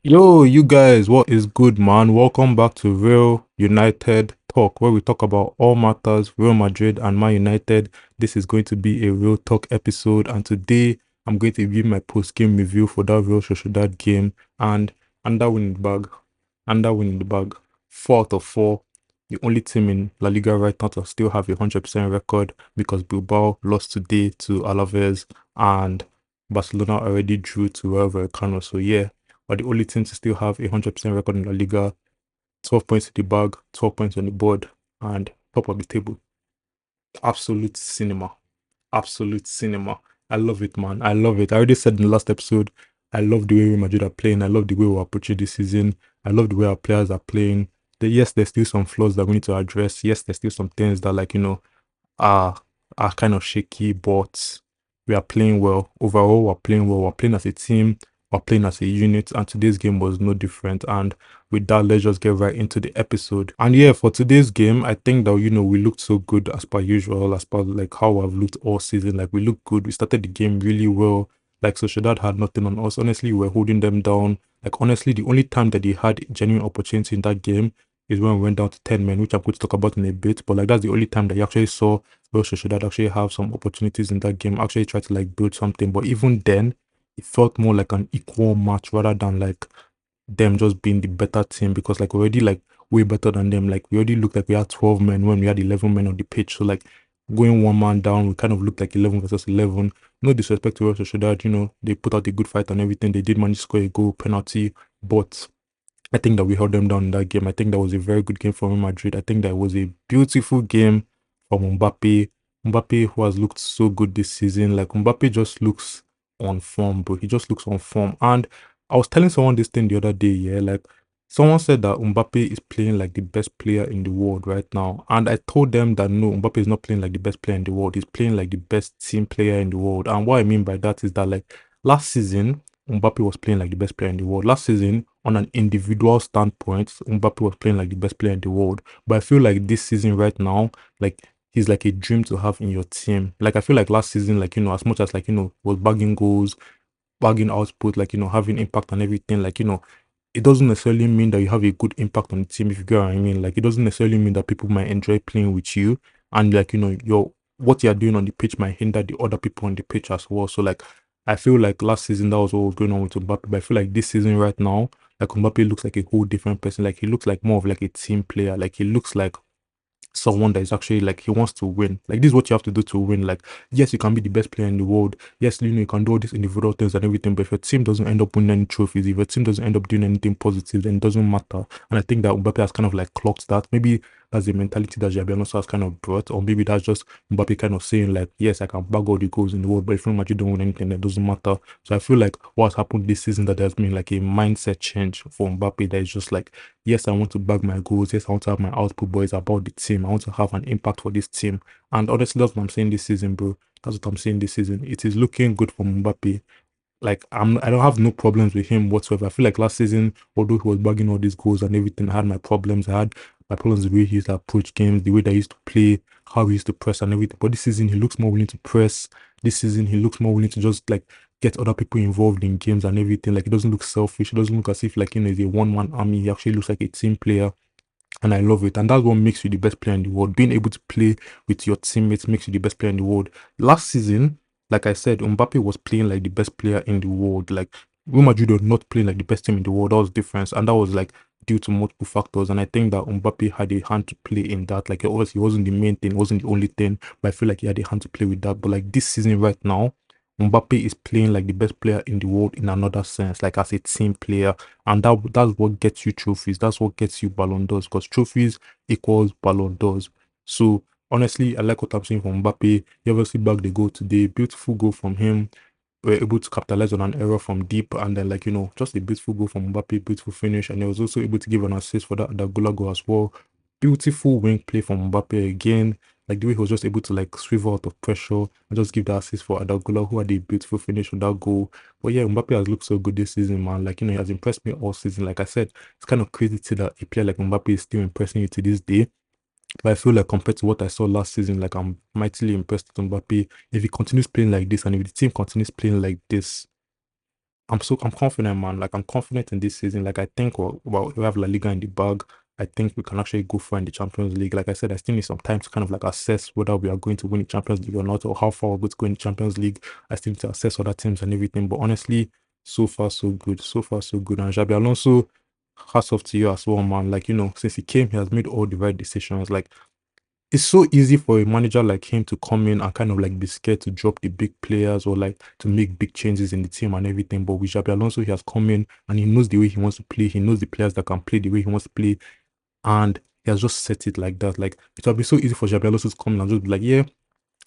Yo, you guys, what is good, man? Welcome back to Real United Talk, where we talk about all matters Real Madrid and Man United. This is going to be a real talk episode, and today I'm going to give my post-game review for that Real Sociedad game and under winning the bag, under winning the bag, 4 out of 4. The only team in La Liga right now to still have a 100% record because Bilbao lost today to Alaves and Barcelona already drew to Real Vallecano. So yeah, but the only team to still have a 100% record in La Liga, 12 points in the bag, 12 points on the board, and top of the table. Absolute cinema. Absolute cinema. I love it, man. I love it. I already said in the last episode, I love the way Real Madrid are playing. I love the way we're approaching this season. I love the way our players are playing. Yes, there's still some flaws that we need to address. Yes, there's still some things that, are are kind of shaky, but we are playing well. Overall, we're playing well. We're playing as a team. We're playing as a unit, and today's game was no different. And with that, let's just get right into the episode. And yeah, for today's game, I think that we looked so good as per usual, as per like how I've looked all season. Like we looked good. We started the game really well. Like Sociedad had nothing on us. Honestly, we were holding them down. Like honestly, the only time that they had genuine opportunity in that game is when we went down to 10 men, which I'm going to talk about in a bit. But like that's the only time that you actually saw Real Sociedad actually have some opportunities in that game, actually try to like build something. But even then, it felt more like an equal match rather than like them just being the better team because like already like way better than them. Like we already looked like we had 12 men when we had 11 men on the pitch. So like going one man down, we kind of looked like 11 versus 11. No disrespect to Real Sociedad, they put out a good fight and everything. They did manage to score a goal penalty, but I think that we held them down in that game. I think that was a very good game for Real Madrid. I think that was a beautiful game from Mbappe. Mbappe, who has looked so good this season. Like Mbappe just looks on form, bro. He just looks on form. And I was telling someone this thing the other day, yeah. Like someone said that Mbappe is playing like the best player in the world right now. And I told them that no, Mbappe is not playing like the best player in the world. He's playing like the best team player in the world. And what I mean by that is that like last season, Mbappe was playing like the best player in the world. Last season, on an individual standpoint, Mbappe was playing like the best player in the world. But I feel like this season right now, like he's like a dream to have in your team. Like I feel like last season, like as much as like was bagging goals, bagging output, like having impact and everything, like it doesn't necessarily mean that you have a good impact on the team, if you get what I mean. Like it doesn't necessarily mean that people might enjoy playing with you, and like your what you're doing on the pitch might hinder the other people on the pitch as well. So like I feel like last season that was what was going on with Mbappe, but I feel like this season right now, like Mbappe looks like a whole different person. Like he looks like more of like a team player. Like he looks like someone that is actually like he wants to win. Like this is what you have to do to win. Like yes, you can be the best player in the world. Yes, you can do all these individual things and everything. But if your team doesn't end up winning any trophies, if your team doesn't end up doing anything positive, then it doesn't matter. And I think that Mbappe has kind of like clocked that. Maybe that's the mentality that Xabi Alonso has kind of brought, or maybe that's just Mbappe kind of saying like, yes, I can bag all the goals in the world, but if Real Madrid don't win anything, then it doesn't matter. So I feel like what's happened this season that there's been like a mindset change for Mbappe that is just like, yes, I want to bag my goals. Yes, I want to have my output, but it's about the team. I want to have an impact for this team. And honestly, that's what I'm saying this season, bro. That's what I'm saying this season. It is looking good for Mbappe. Like I don't have no problems with him whatsoever. I feel like last season, although he was bagging all these goals and everything, I had my problems. I had my problems with the way he used to approach games, the way that he used to play, how he used to press and everything. But this season he looks more willing to press. This season he looks more willing to just like get other people involved in games and everything. Like he doesn't look selfish. He doesn't look as if like he's a one-man army. He actually looks like a team player. And I love it. And that's what makes you the best player in the world. Being able to play with your teammates makes you the best player in the world. Last season, like I said, Mbappe was playing like the best player in the world. Like Real Madrid were not playing like the best team in the world. That was difference. And that was like due to multiple factors. And I think that Mbappe had a hand to play in that. Like obviously it wasn't the main thing, it wasn't the only thing, but I feel like he had a hand to play with that. But like this season right now, Mbappe is playing like the best player in the world in another sense, like as a team player, and that's what gets you trophies. That's what gets you Ballon d'Ors because trophies equals Ballon d'Ors. So honestly, I like what I'm seeing from Mbappe. He obviously bagged the goal today. Beautiful goal from him. We're able to capitalize on an error from deep, and then like just a beautiful goal from Mbappe, beautiful finish, and he was also able to give an assist for that goal as well. Beautiful wing play from Mbappe again. Like the way he was just able to like swivel out of pressure and just give that assist for Adagula, who had a beautiful finish on that goal. But yeah, Mbappe has looked so good this season, man. Like, he has impressed me all season. Like I said, it's kind of crazy to that a player like Mbappe is still impressing you to this day. But I feel like compared to what I saw last season, like I'm mightily impressed with Mbappe. If he continues playing like this and if the team continues playing like this, I'm confident, man. Like I'm confident in this season. Like I think we have La Liga in the bag. I think we can actually go far in the Champions League. Like I said, I still need some time to kind of like assess whether we are going to win the Champions League or not, or how far we're going to go in the Champions League. I still need to assess other teams and everything. But honestly, so far so good. So far so good. And Xabi Alonso, hats off to you as well, man. Like, since he came, he has made all the right decisions. Like it's so easy for a manager like him to come in and kind of like be scared to drop the big players or like to make big changes in the team and everything. But with Xabi Alonso, he has come in and he knows the way he wants to play. He knows the players that can play the way he wants to play, and he has just set it like that. Like it would be so easy for Xabi Alonso to come in and just be like, yeah,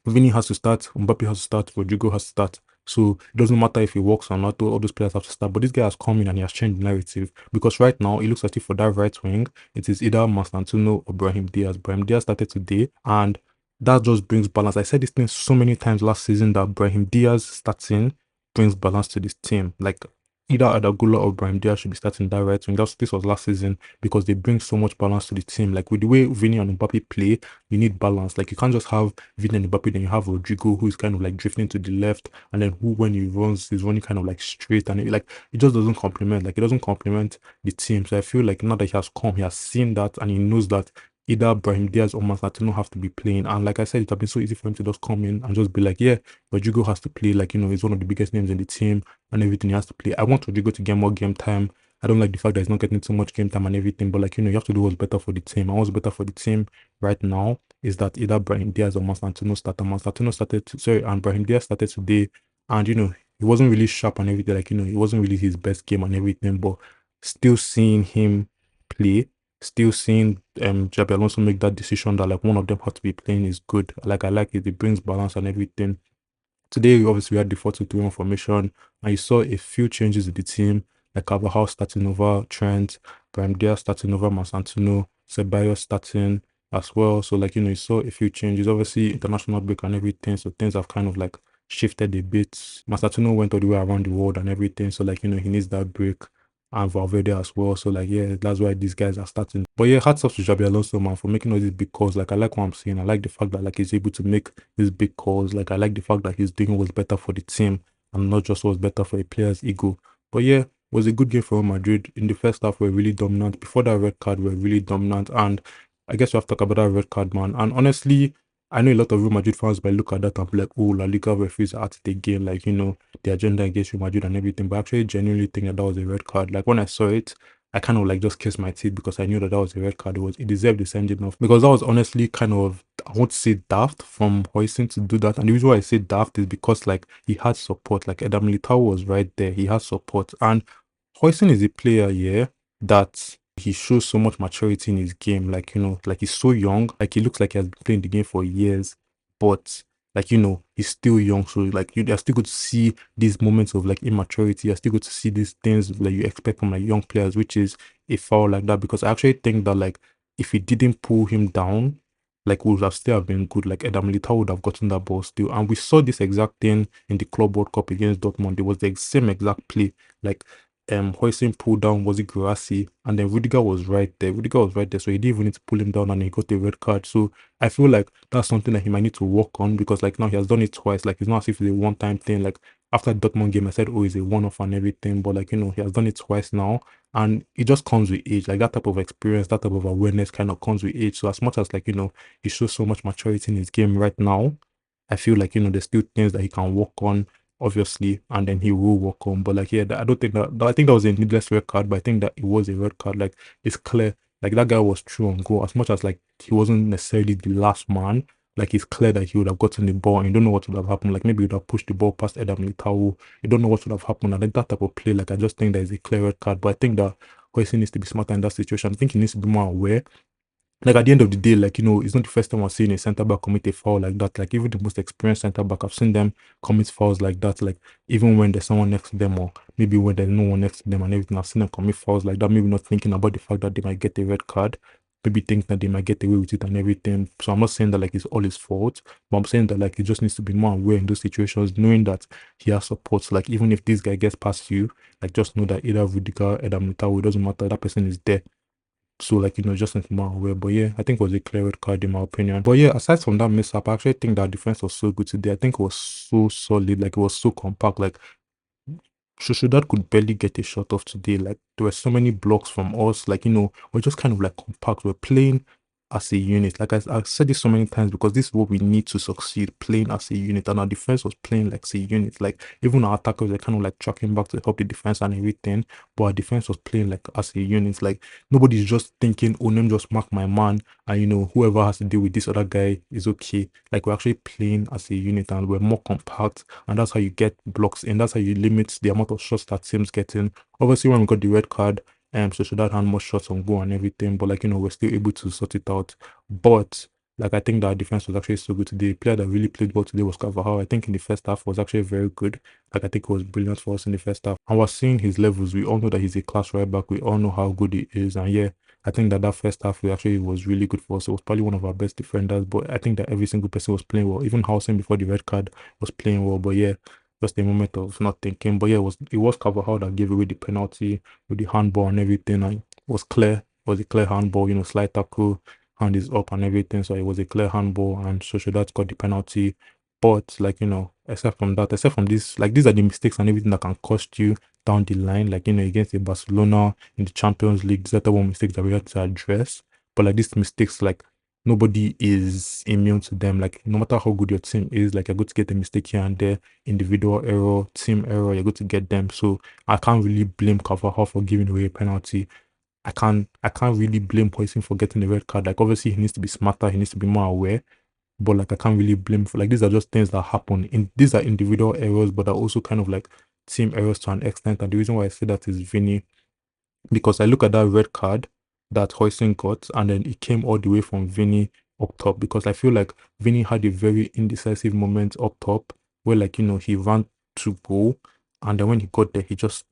Vinny has to start, Mbappe has to start, Rodrigo has to start. So it doesn't matter if he works or not, all those players have to start. But this guy has come in and he has changed the narrative. Because right now, it looks as if for that right wing, it is either Mastantuno or Brahim Diaz. Brahim Diaz started today, and that just brings balance. I said this thing so many times last season that Brahim Diaz starting brings balance to this team. Like either Adagula or Brahim Diaz should be starting that right wing. This was last season because they bring so much balance to the team. Like with the way Vinny and Mbappe play, you need balance. Like you can't just have Vini and Mbappe, then you have Rodrigo who is kind of like drifting to the left, and then who when he runs he's running kind of like straight, and it just doesn't complement. Like it doesn't complement the team. So I feel like now that he has come, he has seen that, and he knows that either Brahim Diaz or Martino have to be playing. And like I said, it has been so easy for him to just come in and just be like, yeah, Rodrigo has to play. Like he's one of the biggest names in the team, and everything he has to play. I want Rodrigo to get more game time. I don't like the fact that he's not getting too much game time and everything, but like you have to do what's better for the team. And what's better for the team right now is that either Brahim Diaz or Constantino started. Constantino started, sorry, and Brahim Diaz started today. And, he wasn't really sharp and everything. Like, it wasn't really his best game and everything. But still seeing him play, still seeing Jabi Alonso make that decision that, like, one of them has to be playing is good. Like, I like it. It brings balance and everything. Today, obviously, we had the 4-2-3-1 formation, and you saw a few changes in the team, like Carvajal starting over Trent, Brahim Diaz starting over Masantino, Ceballos starting as well. So, like, you saw a few changes. Obviously, international break and everything, so things have kind of like shifted a bit. Masantino went all the way around the world and everything, so, like, he needs that break. And Valverde as well. So, like, yeah, that's why these guys are starting. But yeah, hats off to Xabi Alonso, man, for making all these big calls. Like, I like what I'm saying. I like the fact that, like, he's able to make these big calls. Like, I like the fact that he's doing what's better for the team and not just what's better for a player's ego. But yeah, it was a good game for Real Madrid. In the first half, we're really dominant. Before that red card, we're really dominant. And I guess we have to talk about that red card, man. And honestly, I know a lot of Real Madrid fans might look at that and be like, oh, La Liga referees are at it again. Like, the agenda against Real Madrid and everything. But I actually genuinely think that was a red card. Like, when I saw it, I kind of like just kissed my teeth because I knew that was a red card. It deserved the sending off because that was honestly kind of, I won't say daft from Huijsen to do that. And the reason why I say daft is because like he had support. Like Eder Militao was right there. He had support. And Huijsen is a player, yeah, that he shows so much maturity in his game. Like, like he's so young. Like he looks like he has been playing the game for years. But like, he's still young. So like you're still good to see these moments of like immaturity. You're still good to see these things that you expect from like young players, which is a foul like that. Because I actually think that like if he didn't pull him down, like would have still have been good. Like Eder Militao would have gotten that ball still. And we saw this exact thing in the Club World Cup against Dortmund. It was the same exact play. Like Huijsen pulled down, was it Guirassy? And then Rudiger was right there. Rudiger was right there, so he didn't even need to pull him down and he got a red card. So I feel like that's something that he might need to work on because like now he has done it twice. Like it's not as if it's a one-time thing. Like after the Dortmund game, I said, oh, it's a one-off and everything. But like, he has done it twice now. And it just comes with age. Like that type of experience, that type of awareness kind of comes with age. So as much as like, he shows so much maturity in his game right now, I feel like, there's still things that he can work on, obviously, and then he will work on. But like, yeah, I don't think I think that was a needless red card, but I think that it was a red card. Like, it's clear. Like, that guy was true on goal. As much as, like, he wasn't necessarily the last man, like, it's clear that he would have gotten the ball and you don't know what would have happened. Like, maybe he would have pushed the ball past Eder Militao. You don't know what would have happened. And like, that type of play, like, I just think that is a clear red card. But I think that Hoisin needs to be smarter in that situation. I think he needs to be more aware like at the end of the day, like it's not the first time I've seen a centre back commit a foul like that. Like even the most experienced centre back, I've seen them commit fouls like that. Like even when there's someone next to them, or maybe when there's no one next to them and everything, I've seen them commit fouls like that. Maybe not thinking about the fact that they might get a red card, maybe think that they might get away with it and everything. So I'm not saying that like it's all his fault, but I'm saying that like he just needs to be more aware in those situations, knowing that he has support. So, like even if this guy gets past you, like just know that either Rudiger, Eder Militao, it doesn't matter, that person is there. So, like, just need more aware. But yeah, I think it was a clear red card in my opinion. But yeah, aside from that mishap, I actually think that defense was so good today. I think it was so solid. Like, it was so compact. Like, Sociedad could barely get a shot off today. Like there were so many blocks from us. Like we're just kind of like compact. We're playing as a unit. Like I've said this so many times because this is what we need to succeed. Playing as a unit, and our defense was playing like a unit. Like even our attackers were kind of like tracking back to help the defense and everything. But our defense was playing like as a unit. Like nobody's just thinking, oh, let me just mark my man, and whoever has to deal with this other guy is okay. Like we're actually playing as a unit, and we're more compact, and that's how you get blocks in. That's how you limit the amount of shots that teams get in. Obviously, when we got the red card, so Sociedad had more shots on goal and everything, but like we're still able to sort it out. But like I think that our defense was actually so good today. The player that really played well today was Carvajal. I think in the first half was actually very good. Like I think it was brilliant for us in the first half. And we're seeing his levels. We all know that he's a class right back. We all know how good he is. And yeah, I think that first half we actually was really good for us. It was probably one of our best defenders. But I think that every single person was playing well. Even Huijsen before the red card was playing well. But yeah, just a moment of not thinking. But yeah, it was Carvajal that gave away the penalty with the handball and everything. And it was clear. It was a clear handball. Slide tackle, hand is up and everything. So it was a clear handball, and Sociedad got the penalty. But like except from that, except from this, like these are the mistakes and everything that can cost you down the line. Like against a Barcelona in the Champions League, these are the one mistakes that we had to address. But like these mistakes, like nobody is immune to them. Like no matter how good your team is, like you're going to get a mistake here and there, individual error, team error, you're going to get them. So I can't really blame Carvajal for giving away a penalty. I can't really blame Huijsen for getting the red card. Like obviously he needs to be smarter, he needs to be more aware. But like I can't really blame for, like, these are just things that happen. These are individual errors, but are also kind of like team errors to an extent. And the reason why I say that is Vinny, because I look at that red card that Huijsen got, and then it came all the way from Vinny up top, because I feel like Vinny had a very indecisive moment up top where he ran to goal, and then when he got there, he just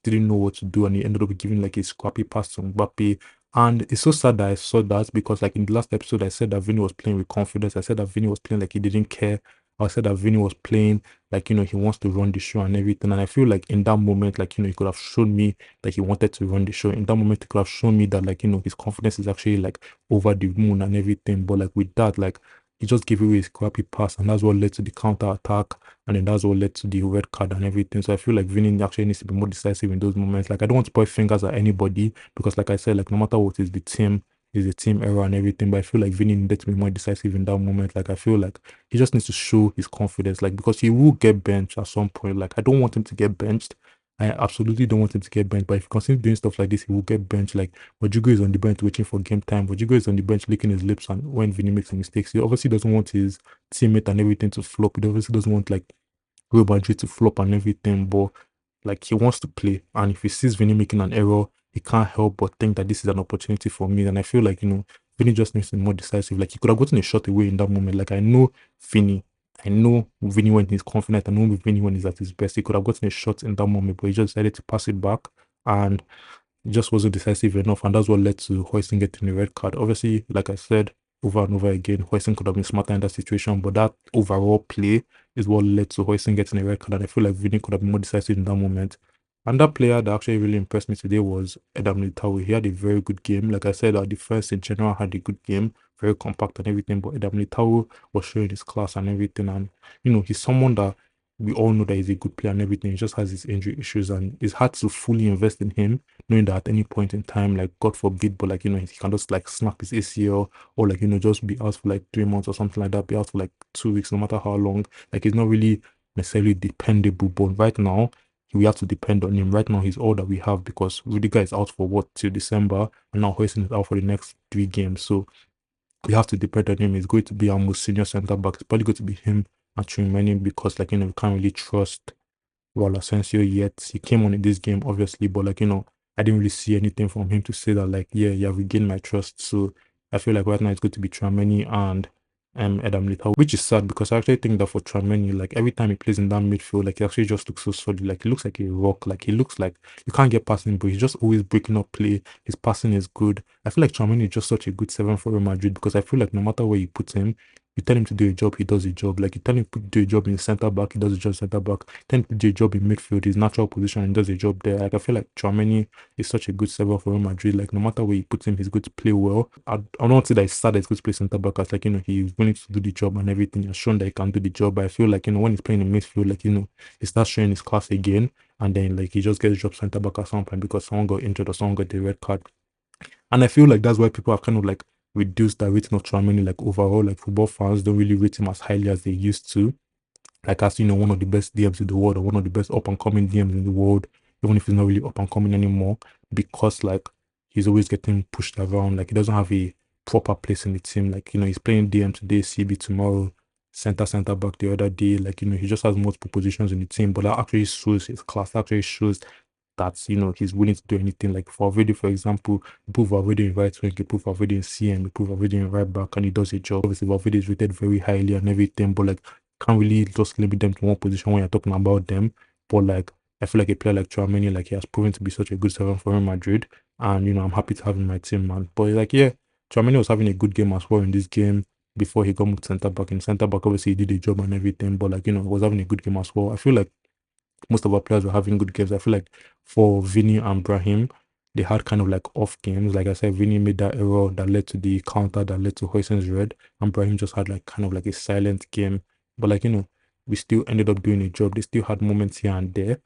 didn't know what to do, and he ended up giving like a scrappy pass to Mbappe. And it's so sad that I saw that, because like in the last episode I said that Vinny was playing with confidence. I said that Vinny was playing like he didn't care. I said that Vinny was playing like he wants to run the show and everything. And I feel like in that moment, like he could have shown me that he wanted to run the show. In that moment, he could have shown me that like his confidence is actually like over the moon and everything. But like with that, like he just gave away his crappy pass, and that's what led to the counter attack, and then that's what led to the red card and everything. So I feel like Vinny actually needs to be more decisive in those moments. Like I don't want to point fingers at anybody, because like I said, like no matter what is the team, is a team error and everything. But I feel like Vinny needed to be more decisive in that moment. Like I feel like he just needs to show his confidence, like because he will get benched at some point. Like I don't want him to get benched. I absolutely don't want him to get benched. But if he continues doing stuff like this, he will get benched. Like Rodrigo is on the bench waiting for game time. Rodrigo is on the bench licking his lips, and when Vinny makes a mistake, he obviously doesn't want his teammate and everything to flop. He obviously doesn't want like Real Madrid to flop and everything. But like he wants to play, and if he sees Vinny making an error, he can't help but think that this is an opportunity for me. And I feel like Vinny just needs to be more decisive. Like he could have gotten a shot away in that moment. Like Vinny. I know Vinny when he's confident. I know Vinny when he's at his best. He could have gotten a shot in that moment, but he just decided to pass it back, and it just wasn't decisive enough. And that's what led to Huijsen getting the red card. Obviously, like I said over and over again, Huijsen could have been smarter in that situation, but that overall play is what led to Huijsen getting a red card. And I feel like Vinny could have been more decisive in that moment. And that player that actually really impressed me today was Adam Militao. He had a very good game. Like I said, our defense in general had a good game, very compact and everything. But Adam Militao was showing his class and everything. And he's someone that we all know that he's a good player and everything. He just has his injury issues, and it's hard to fully invest in him, knowing that at any point in time, like God forbid, but like he can just like snap his ACL, or like just be out for like 3 months or something like that, be out for like 2 weeks, no matter how long. Like he's not really necessarily dependable. But right now, we have to depend on him. Right now, he's all that we have, because Rudiger is out for what, till December, and now Huijsen is out for the next 3 games. So we have to depend on him. He's going to be our most senior centre back. It's probably going to be him and Tchouaméni, because like we can't really trust Raul Asensio yet. He came on in this game, obviously, but like I didn't really see anything from him to say that like yeah, regained my trust. So I feel like right now it's going to be Tchouaméni and Adam Militao, which is sad, because I actually think that for Tchouaméni, like every time he plays in that midfield, like he actually just looks so solid. Like he looks like a rock. Like he looks like you can't get past him, but he's just always breaking up play. His passing is good. I feel like Tchouaméni is just such a good 7 for Real Madrid, because I feel like no matter where you put him, You tell him to do a job, he does a job. Like you tell him to do a job in centre back, he does a job centre back. Tell him to do a job in midfield, his natural position, he does a job there. Like I feel like Tchouaméni is such a good server for Real Madrid. Like no matter where you put him, he's good to play well. I don't say that he's sad that he's good to play centre back, as like he's willing to do the job and everything. He's shown that he can do the job. But I feel like when he's playing in midfield, like he starts showing his class again, and then like he just gets dropped centre back at some point because someone got injured or someone got the red card. And I feel like that's why people have kind of like reduced the rating of Tchouaméni. Like overall, like football fans don't really rate him as highly as they used to. Like as one of the best DMs in the world or one of the best up and coming DMs in the world, even if he's not really up and coming anymore, because like he's always getting pushed around. Like he doesn't have a proper place in the team. Like he's playing DM today, CB tomorrow, center back the other day. Like he just has multiple positions in the team, but that actually shows his class. That actually shows that he's willing to do anything. Like for Valverde, for example, prove Valverde in right wing, you prove Valverde in CM, you prove Valverde in right back, and he does a job. Obviously, Valverde is rated very highly and everything, but like can't really just limit them to one position when you're talking about them. But like I feel like a player like Tchouaméni, like he has proven to be such a good servant for Real Madrid, and I'm happy to have him in my team, man. But like yeah, Tchouaméni was having a good game as well in this game before he got moved to centre back. In centre back, obviously he did a job and everything, but like he was having a good game as well. I feel like most of our players were having good games. I feel like for Vinny and Brahim, they had kind of like off games. Like I said, Vinny made that error that led to the counter that led to Huijsen's red, and Brahim just had like kind of like a silent game. But like we still ended up doing a job. They still had moments here and there,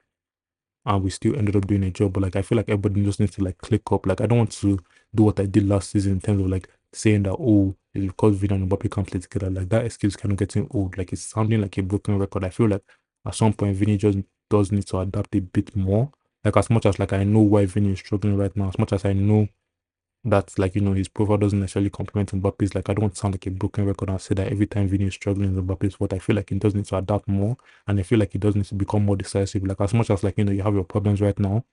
and we still ended up doing a job. But like I feel like everybody just needs to like click up. Like I don't want to do what I did last season in terms of like saying that it's because Vini and Mbappe can't play together. Like that excuse kind of getting old. Like it's sounding like a broken record. I feel like at some point Vini just does need to adapt a bit more. Like as much as like I know why Vini is struggling right now, as much as I know that like his profile doesn't necessarily complement Mbappe's. Like I don't sound like a broken record and say that every time Vini is struggling in Mbappe's what I feel like he does need to adapt more, and I feel like he does need to become more decisive. Like as much as like you have your problems right now,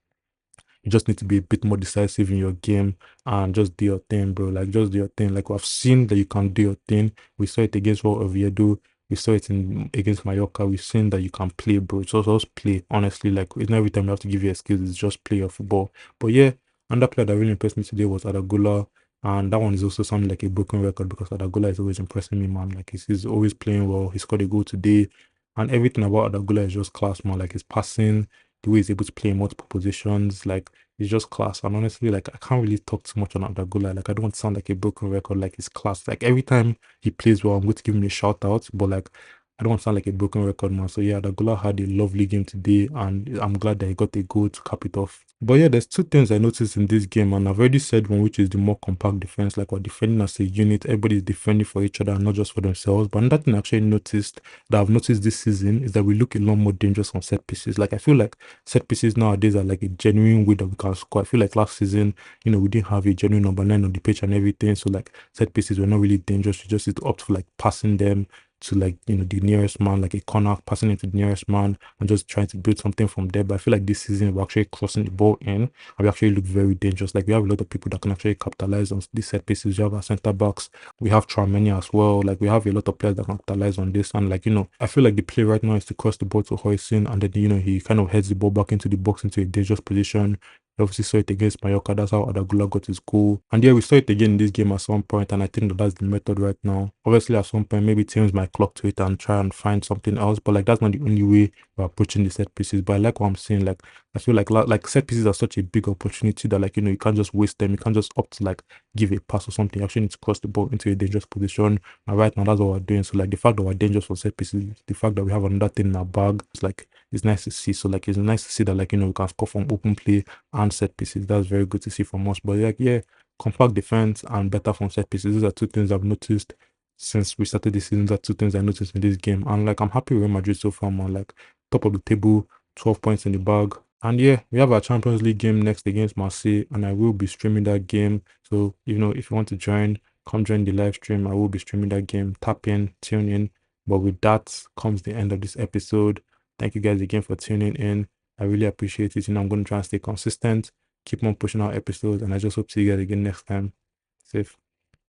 you just need to be a bit more decisive in your game and just do your thing, bro. Like just do your thing. Like we've seen that you can do your thing. We saw it against Real Oviedo. We saw it against Mallorca. We've seen that you can play, bro. Just play. Honestly, like it's not every time you have to give you excuses. Just play your football. But yeah, another player that really impressed me today was Adagula. And that one is also sounding like a broken record because Adagula is always impressing me, man. Like he's always playing well. He scored a goal today. And everything about Adagula is just class, man. Like his passing, the way he's able to play in multiple positions, like it's just class. And honestly, like I can't really talk too much on Adagula. Like I don't want to sound like a broken record. Like it's class. Like every time he plays well, I'm going to give him a shout out. But like I don't want to sound like a broken record, man. So yeah, Adagula had a lovely game today, and I'm glad that he got a goal to cap it off. But yeah, there's two things I noticed in this game, and I've already said one, which is the more compact defense. Like we're defending as a unit, everybody's defending for each other and not just for themselves. But another thing I actually noticed that I've noticed this season is that we look a lot more dangerous on set pieces. Like I feel like set pieces nowadays are like a genuine way that we can score. I feel like last season, we didn't have a genuine number 9 on the pitch and everything. So like set pieces were not really dangerous. You just need to opt for like passing them to like the nearest man, like a corner, passing it to the nearest man and just trying to build something from there. But I feel like this season we're actually crossing the ball in and we actually look very dangerous. Like we have a lot of people that can actually capitalize on these set pieces. We have our centre backs, we have Tchouaméni as well. Like we have a lot of players that can capitalize on this. And like I feel like the play right now is to cross the ball to Huijsen, and then he kind of heads the ball back into the box into a dangerous position. We obviously saw it against Mallorca. That's how Adagula got his goal. And yeah, we saw it again in this game at some point, and I think that's the method right now. Obviously, at some point, maybe teams might clock to it and try and find something else, but like that's not the only way we're approaching the set pieces. But I like what I'm saying. Like I feel like set pieces are such a big opportunity that like you can't just waste them. You can't just opt to like give a pass or something. You actually need to cross the ball into a dangerous position. And right now, that's what we're doing. So like the fact that we're dangerous for set pieces, the fact that we have another thing in our bag, it's nice to see. So like it's nice to see that like we can score from open play and set pieces. That's very good to see from us. But like yeah, compact defense and better from set pieces. Those are two things I've noticed since we started this season. Those are two things I noticed in this game. And like I'm happy with Real Madrid so far, man. Like top of the table, 12 points in the bag. And yeah, we have our Champions League game next against Marseille, and I will be streaming that game. So if you want to join, come join the live stream. I will be streaming that game. Tap in, tune in. But with that comes the end of this episode. Thank you guys again for tuning in. I really appreciate it. I'm going to try and stay consistent, keep on pushing out episodes, and I just hope to see you guys again next time. Safe.